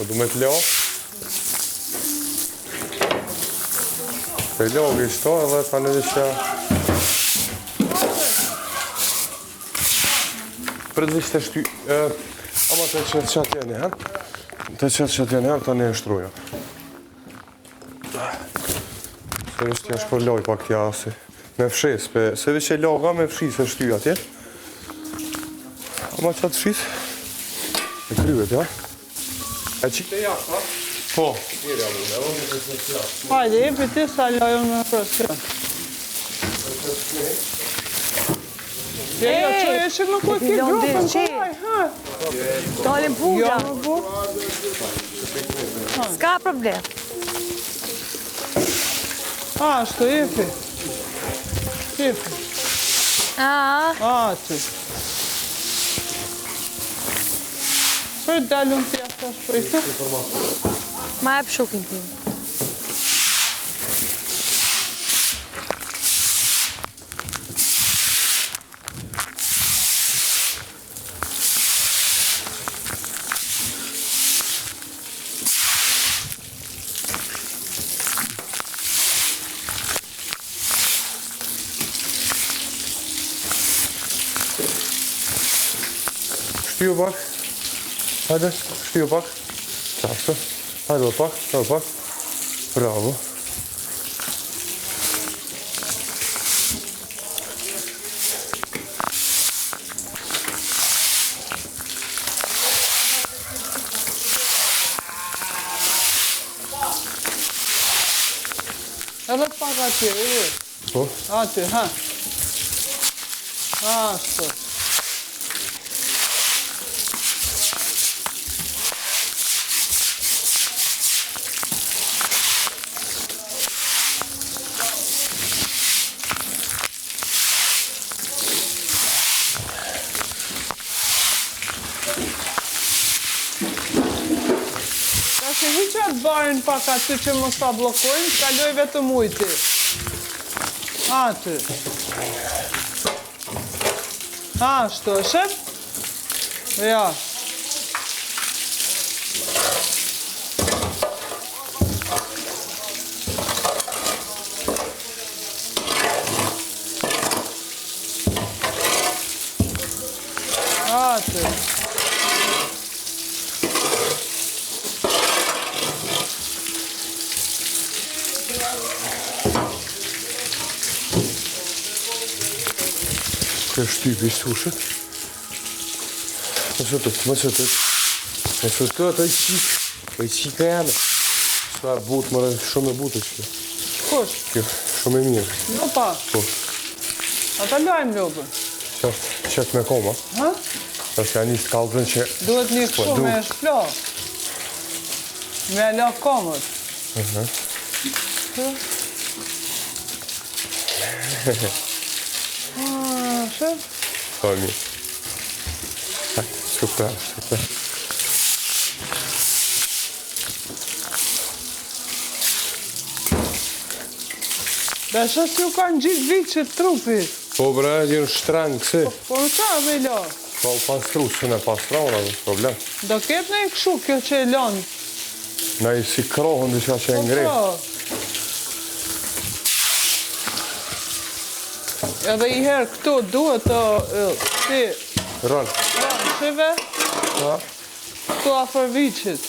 Po du me të lo. Të lo kështo edhe ta në që... Përëzisht të shty... Ama të qëtë qatë janë herë. Të qëtë janë herë, ta në e shtruja. Se vështë t'ja shpërloj pak t'ja si... Me fshes, se vështë e loga me fshes e shty atje. Ama qatë fshes... E kryvet, ja? E qikë të jashtë, ha? Po. Mirë, hajde, e për ti sa lojën me presion. Jo, që më ku e ki grupën, kuaj, ha? Dalim pura. Jo, më bu. S'ka problem. Ashtu, ifi. Ifi. Aty. Për dalun t'ja thash për i të? Ma e pëshukin tim. Shtyju pak. Hajde, shtyju pak. Qashtë. Hajde pak, hajde pak. Bravo. Edhe pak atje, e. Po? Atje, ha. Ashtu. Që hiqë atë barin pak aty që mos ta blokojnë, kaloj vetëm ujti. Aty. Ashtu, shep? Ja. Aty. Kërë shtypi sushët. Më sëtët. Më sëtët, e qikë. E qikë e janë. Shka e butë, mërë, shumë e butë që. Kush? Kjo, shumë e mirë. No pa. Po. Ata lajmë lobën. Qëtë me koma. Ha? Është janë ishtë kaldën që... Duhet një kështu me shplo. Me la komët. Shëp? Po, mirë. Super, super. Besha si ju kanë gjitë viqët trupit. Po, bre, jenë shtrengë kësi. Po në qa me la? Po, pastru, që në pastrona, dhe problem. Do ketë në i këshu kjo që e lanë. Në i si krohën dhe që e ngre. Edhe i herë këtu duhet të... Si... Rënë. Shive? Ha? Këtu afer viqit.